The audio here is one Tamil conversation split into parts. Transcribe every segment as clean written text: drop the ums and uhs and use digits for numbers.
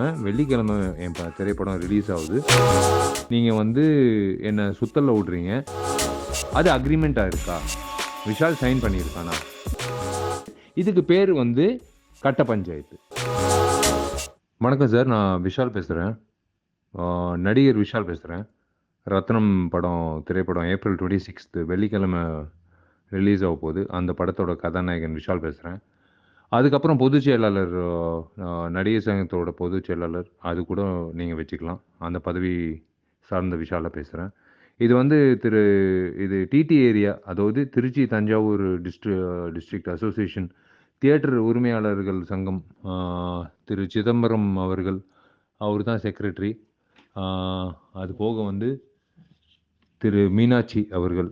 வெள்ளிக்கிழமை என் திரைப்படம் ரிலீஸ் ஆகுது. நீங்க வந்து என்ன சுத்தல்ல விடுறீங்க. அது அக்ரீமெண்ட்டா இருக்கா? விஷால் சைன் பண்ணியிருக்கானா? இதுக்கு பேரு வந்து கட்ட பஞ்சாயத்து. வணக்கம் சார். நான் விஷால் பேசுறேன். நடிகர் விஷால் பேசுறேன். ரத்னம் திரைப்படம் ஏப்ரல் 26 வெள்ளிக்கிழமை ரிலீஸ் ஆக போகுது. அந்த படத்தோட கதாநாயகன் விஷால் பேசுறேன். அதுக்கப்புறம் பொதுச் செயலாளர், நடிகர் சங்கத்தோட பொதுச் செயலாளர் அது கூட நீங்க வச்சுக்கலாம். அந்த பதவி சார்ந்த விஷாலா பேசுறேன். இது வந்து இது டிடி ஏரியா, அதாவது Trichy, Thanjavur district association theatre உரிமையாளர்கள் சங்கம், ஆ, திரு சிதம்பரம் அவர்கள், அவர் தான் செக்ரட்டரி. அது போக வந்து திரு மீனாட்சி அவர்கள்,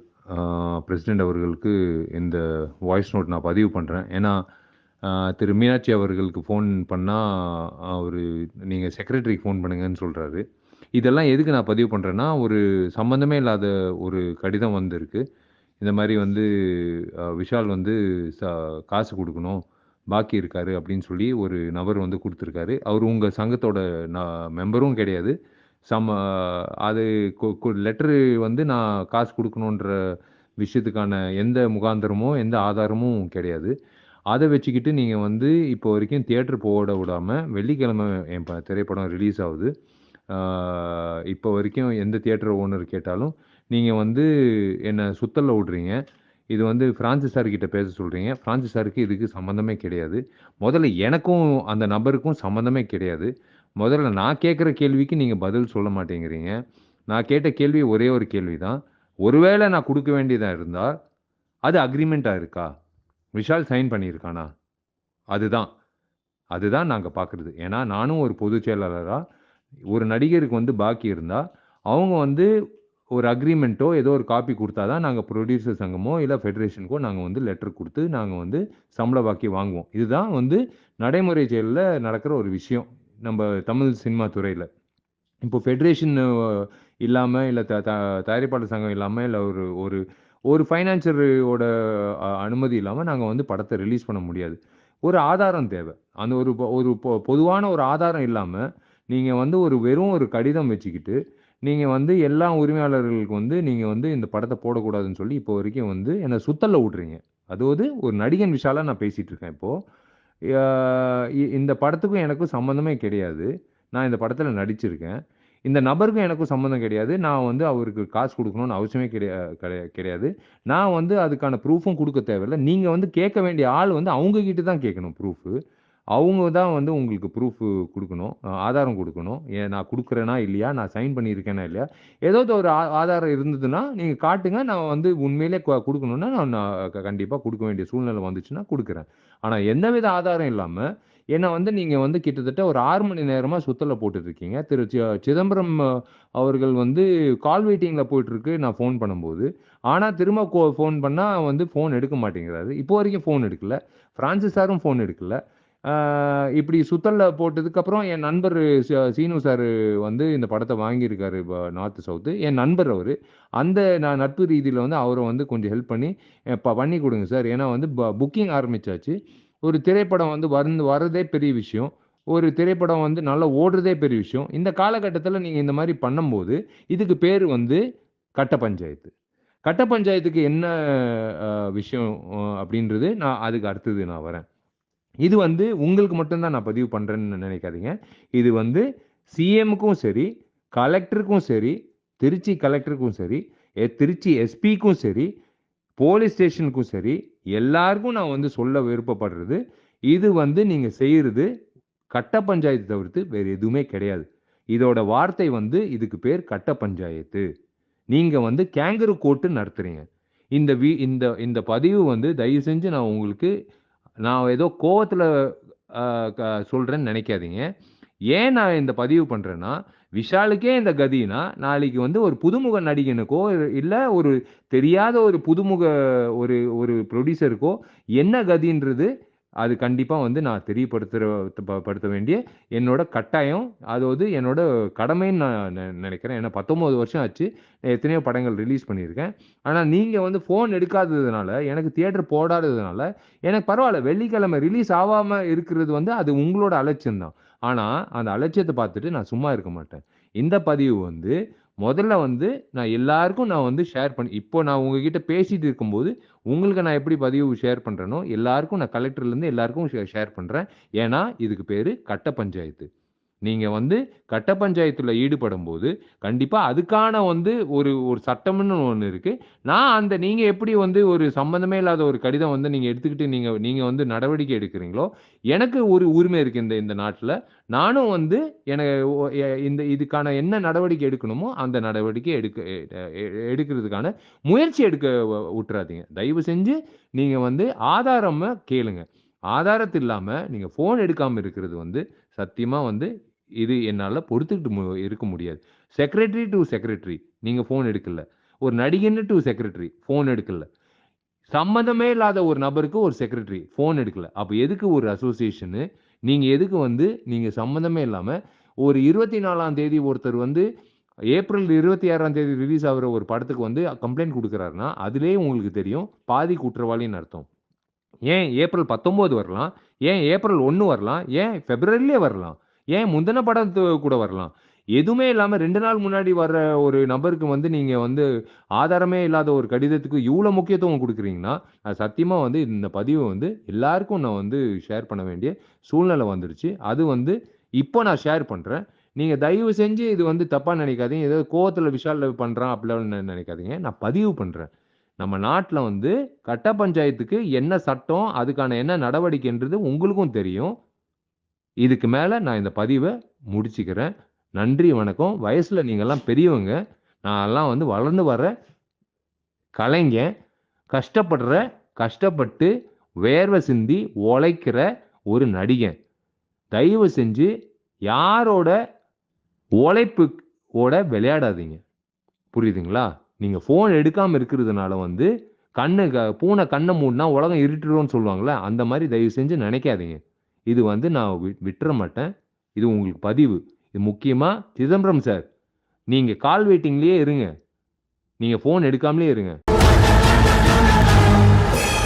பிரசிடெண்ட் அவர்களுக்கு இந்த வாய்ஸ் நோட் நான் பதிவு பண்ணுறேன். ஏன்னா திரு மீனாட்சி அவர்களுக்கு ஃபோன் பண்ணால் அவர் நீங்கள் செக்ரட்டரிக்கு ஃபோன் பண்ணுங்கன்னு சொல்கிறாரு. இதெல்லாம் எதுக்கு நான் பதிவு பண்ணுறேன்னா, ஒரு சம்மந்தமே இல்லாத ஒரு கடிதம் வந்திருக்கு. இந்த மாதிரி வந்து விஷால் வந்து ச காசு கொடுக்கணும், பாக்கி இருக்காரு அப்படின்னு சொல்லி ஒரு நபர் வந்து கொடுத்துருக்காரு. அவர் உங்கள் சங்கத்தோட மெம்பரும் கிடையாது. சம் அது லெட்டரு வந்து நான் காசு கொடுக்கணுன்ற விஷயத்துக்கான எந்த முகாந்திரமோ எந்த ஆதாரமும் கிடையாது. அதை வச்சுக்கிட்டு நீங்கள் வந்து இப்போ வரைக்கும் தியேட்டர் போட விடாமல் வெள்ளிக்கிழமை என் திரைப்படம் ரிலீஸ் ஆகுது. இப்போ வரைக்கும் எந்த தியேட்டர் ஓனர் கேட்டாலும் நீங்கள் வந்து என்னை சுத்தல்ல விடுறீங்க. இது வந்து ஃப்ரான்சிஸ் சார் கிட்ட பேச சொல்கிறீங்க. ஃப்ரான்சிஸ் சாருக்கு இதுக்கு சம்மந்தமே கிடையாது. முதல்ல எனக்கும் அந்த நபருக்கும் சம்மந்தமே கிடையாது. முதல்ல நான் கேட்குற கேள்விக்கு நீங்கள் பதில் சொல்ல மாட்டேங்கிறீங்க. நான் கேட்ட கேள்வி ஒரே ஒரு கேள்வி தான். ஒருவேளை நான் கொடுக்க வேண்டியதாக இருந்தால் அது அக்ரீமெண்ட்டாக இருக்கா? விஷால் சைன் பண்ணியிருக்கானா? அதுதான். அதுதான் நாங்க பார்க்குறது. ஏன்னா, நானும் ஒரு பொதுச் செயலாளரா, ஒரு நடிகருக்கு வந்து பாக்கி இருந்தா, அவங்க வந்து ஒரு அக்ரீமெண்ட்டோ, ஏதோ ஒரு காப்பி குடுத்தா தான் நாங்க புரொடியூசர் சங்கமோ, இல்ல ஃபெடரேஷனுக்கோ நாங்க வந்து லெட்டர் குடுத்து, நாங்க வந்து சம்பள பாக்கி வாங்குவோம். இதுதான் வந்து நடைமுறை செயல்ல நடக்கிற ஒரு விஷயம். நம்ப தமிழ் சினிமா துறையில. இப்போ ஃபெடரேஷன் இல்லாம, இல்ல த த தயாரிப்பாளர் சங்கம் இல்லாம, இல்ல ஒரு ஒரு ஒரு ஃபைனான்சரோட அனுமதி இல்லாம நாங்க வந்து படத்த ரிலீஸ் பண்ண முடியாது. ஒரு ஆதாரம் தேவ. அந்த ஒரு பொதுவான ஒரு ஆதாரம் இல்லாம, நீங்க வந்து வெறும் ஒரு கடிதம் வச்சுக்கிட்டு, நீங்க வந்து எல்லா உரிமையாளர்களுக்கு வந்து நீங்க வந்து இந்த படத்த போடக்கூடாதுன்னு சொல்லி, இப்போ வரைக்கும் வந்து என்ன சுத்தல்ல வுட்றீங்க. அதாவது ஒரு நடிகன் விஷாலா நான் பேசிட்டு இருக்கேன் இப்போ. யா இந்த படத்துக்கும் எனக்கும் சம்மந்தமே கிடையாது. நான் இந்த படத்துல நடிச்சிருக்கேன். இந்த நபருக்கும் எனக்கும் சம்மந்தம் கிடையாது. நான் வந்து அவருக்கு காசு குடுக்கணும்னு அவசியமே கிடையாது. நான் வந்து அதுக்கான ப்ரூஃபும் குடுக்க தேவையில்ல. நீங்க வந்து கேட்க வேண்டிய ஆள் வந்து அவங்க கிட்ட தான் கேட்கணும் ப்ரூஃபு. அவங்க தான் வந்து உங்களுக்கு ப்ரூஃபு குடுக்கணும். ஆதாரம் குடுக்கணும். நான் குடுக்குறேனா இல்லையா? நான் சைன் பண்ணியிருக்கேனா இல்லையா? ஏதாவது ஒரு ஆதாரம் இருந்ததுன்னா, நீங்க காட்டுங்க. நான் வந்து உண்மையிலே குடுக்கணும்னா, நான் நான் கண்டிப்பா குடுக்க வேண்டிய சூழ்நிலை வந்துச்சுன்னா குடுக்குறேன். ஆனா எந்தவித ஆதாரம் இல்லாம, என்ன வந்து நீங்க வந்து கிட்டத்தட்ட ஒரு 6 மணி நேரமா சுத்தல்ல போட்டுட்டுருக்கீங்க. திரு சிதம்பரம் அவர்கள் வந்து கால் வெயிட்டிங்ல போயிட்டுருக்கு நான் ஃபோன் பண்ணும்போது. ஆனா திரும்ப ஃபோன் பண்ணா வந்து ஃபோன் எடுக்க மாட்டேங்கிறாரு. இப்போ வரைக்கும் ஃபோன் எடுக்கல. பிரான்சிஸ் சாரும் ஃபோன் எடுக்கல. ஆ இப்படி சுத்தல்ல போட்டதுக்கப்புறம் என் நண்பர் சீனு சாரு வந்து இந்த படத்த வாங்கியிருக்காரு நார்த், சவுத்து. என் நண்பர் அவரு. அந்த நான் நட்பு ரீதியில வந்து அவர வந்து கொஞ்சம் ஹெல்ப் பண்ணி, பண்ணி குடுங்க சார். ஏன்னா வந்து புக்கிங் ஆரம்பிச்சாச்சு. ஒரு திரைப்படம் வந்து வரதே பெரிய விஷயம். ஒரு திரைப்படம் வந்து நல்லா ஓடுறதே பெரிய விஷயம். இந்த காலகட்டத்தில நீங்க இந்த மாரி பண்ணும்போது, இதுக்கு பேரு வந்து கட்ட பஞ்சாயத்து. கட்ட பஞ்சாயத்துக்கு என்ன விஷயம் அப்படின்றது நான் அதுக்கு அடுத்தது நான் வரேன். இது வந்து உங்களுக்கு மட்டும் தான் நான் பதிவு பண்றேன்னு நெனைக்காதீங்க. இது வந்து சிஎம்முக்கும் சரி, கலெக்டருக்கும் சரி, திருச்சி கலெக்டருக்கும் சரி, திருச்சி எஸ்பிக்கும் சரி, போலீஸ் ஸ்டேஷனுக்கும் சரி, எல்லாருக்கும் நான் வந்து சொல்ல விருப்பப்படுறது, இது வந்து நீங்க செய்றது கட்ட பஞ்சாயத்து தவிர்த்து வேறு எதுவுமே கிடையாது. இதோட வார்த்தை வந்து இதுக்கு பேர் கட்ட பஞ்சாயத்து. நீங்க வந்து கேங்கரு கோர்ட் நடத்துறீங்க. இந்த இந்த பதிவு வந்து தயவு செஞ்சு நான் ஏதோ கோவத்துல அ க சொல்றேன்னு நெனைக்காதீங்க. ஏன் நான் இந்த பதிவு பண்றேன்னா, விஷாலுக்கே இந்த கதின்னா, நாளைக்கு வந்து ஒரு புதுமுக நடிகனுக்கோ, இல்ல தெரியாத ஒரு புதுமுக ஒரு ஒரு புரொடியூசருக்கோ என்ன கதின்றது அது கண்டிப்பா வந்து நான் படுத்த வேண்டிய என்னோட கட்டாயம். அது வந்து என்னோட கடமைன்னு நான் நெனைக்கிறேன். ஏன்னா 19 வருஷம் ஆச்சு. எத்தனையோ படங்கள் ரிலீஸ் பண்ணியிருக்கேன். ஆனா நீங்க வந்து ஃபோன் எடுக்காததுனால, எனக்கு தியேட்டர் போடாததுனால, எனக்கு பரவால்ல. வெள்ளிக்கிழமை ரிலீஸ் ஆவாம இருக்கிறது வந்து அது உங்களோட அலட்சியம் தான். ஆனா, அந்த அலட்சியத்த பார்த்துட்டு நான் சும்மா இருக்க மாட்டேன். இந்த பதிவு வந்து முதல்ல வந்து நான் வந்து ஷேர் பண்ணி இப்போ நான் உங்ககிட்ட பேசிட்டு இருக்கும்போது, உங்களுக்கு நான் எப்படி பதிவு ஷேர் பண்றேனோ, எல்லாருக்கும் நான் கலெக்டர்லேருந்து எல்லாருக்கும் ஷேர் பண்றேன். ஏன்னா, இதுக்கு பேரு கட்ட பஞ்சாயத்து. நீங்க வந்து கட்ட பஞ்சாயத்துல ஈடுபடும்போது, கண்டிப்பா அதுக்கான வந்து ஒரு ஒரு சட்டம்ன்னு ஒண்ணு இருக்கு. நீங்க எப்படி வந்து ஒரு சம்மந்தமே இல்லாத ஒரு கடிதம் வந்து நீங்க எடுத்துக்கிட்டு நீங்க நீங்க வந்து நடவடிக்கை எடுக்கிறீங்களோ, எனக்கு ஒரு உரிமை இருக்கு இந்த இந்த நாட்டுல. நானும் வந்து என ஒ எ இந்த இதுக்கான என்ன நடவடிக்கை எடுக்கணுமோ, அந்த நடவடிக்கை எடுக்கிறதுக்கான முயற்சி எடுக்க உட்றாதீங்க. தயவு செஞ்சு நீங்க வந்து ஆதாரமா கேளுங்க. ஆதாரத்த இல்லாம நீங்க ஃபோன் எடுக்காம இருக்கிறது வந்து சத்தியமா வந்து இது என்னால பொறுத்துக்கிட்டு இருக்க முடியாது. செக்ரட்டரி டூ செக்ரட்டரி நீங்க ஃபோன் எடுக்கல. ஒரு நடிகன்னு டூ செக்ரட்டரி ஃபோன் எடுக்கல. சம்மந்தமே இல்லாத ஒரு நபருக்கு ஒரு செக்ரட்டரி ஃபோன் எடுக்கல. அப்ப எதுக்கு ஒரு அசோசியேஷனு? நீங்க எதுக்கு வந்து நீங்க சம்மந்தமே இல்லாம ஒரு 24ஆம் தேதி ஒருத்தர் வந்து ஏப்ரல் 26ஆம் தேதி ரிலீஸ் ஆகுற ஒரு படத்துக்கு வந்து கம்ப்ளைண்ட் குடுக்குறாருன்னா, அதிலேயே உங்களுக்கு தெரியும் பாதி குற்றவாளின்னு அர்த்தம். ஏன் ஏப்ரல் 19 வரலாம். ஏன் ஏப்ரல் 1 வரலாம். ஏன் பிப்ரவரியிலே வரலாம். ஏன் முந்தின படத்து கூட வரலாம். எதுவுமே இல்லாம 2 நாள் முன்னாடி வர்ற ஒரு நபருக்கு வந்து நீங்க வந்து ஆதாரமே இல்லாத ஒரு கடிதத்துக்கு இவ்ளோ முக்கியத்துவம் குடுக்குறீங்கன்னா, அது சத்தியமா வந்து இந்த பதிவ வந்து எல்லாருக்கும் நான் வந்து ஷேர் பண்ண வேண்டிய சூழ்நிலை வந்துருச்சு. அது வந்து இப்போ நான் ஷேர் பண்றேன். நீங்க தயவு செஞ்சு இது வந்து தப்பா நெனைக்காதீங்க. ஏதோ கோவத்துல விஷால் பண்றான் அப்படிலாம் நெனைக்காதீங்க. நான் பதிவு பண்றேன். நம்ம நாட்ல வந்து கட்ட பஞ்சாயத்துக்கு என்ன சட்டம், அதுக்கான என்ன நடவடிக்கைன்றது உங்களுக்கும் தெரியும். இதுக்கு மேல நான் இந்த பதிவ முடிச்சுக்கிறேன். நன்றி, வணக்கம். வயசுல நீங்கலாம் பெரியவங்க. நான்லாம் வந்து வளர்ந்து வர்ற கலைஞன். கஷ்டப்படுற, கஷ்டப்பட்டு வேர்வை சிந்தி உழைக்கிற ஒரு நடிகன். தயவு செஞ்சு யாரோட உழைப்பு ஓட விளையாடாதீங்க. புரியுதுங்களா? நீங்க ஃபோன் எடுக்காம இருக்கிறதுனால வந்து, பூனை கண்ண மூடுனா உலகம் இருட்டிரும்னு சொல்லுவாங்கல்ல, அந்த மாரி தயவு செஞ்சு நெனைக்காதீங்க. இது வந்து நான் விட்டுற மாட்டேன். இது உங்களுக்கு பதிவு. இது முக்கியமா சிதம்பரம் சார், நீங்க கால் வெயிட்டிங்லயே இருங்க. நீங்க ஃபோன் எடுக்காமலே இருங்க.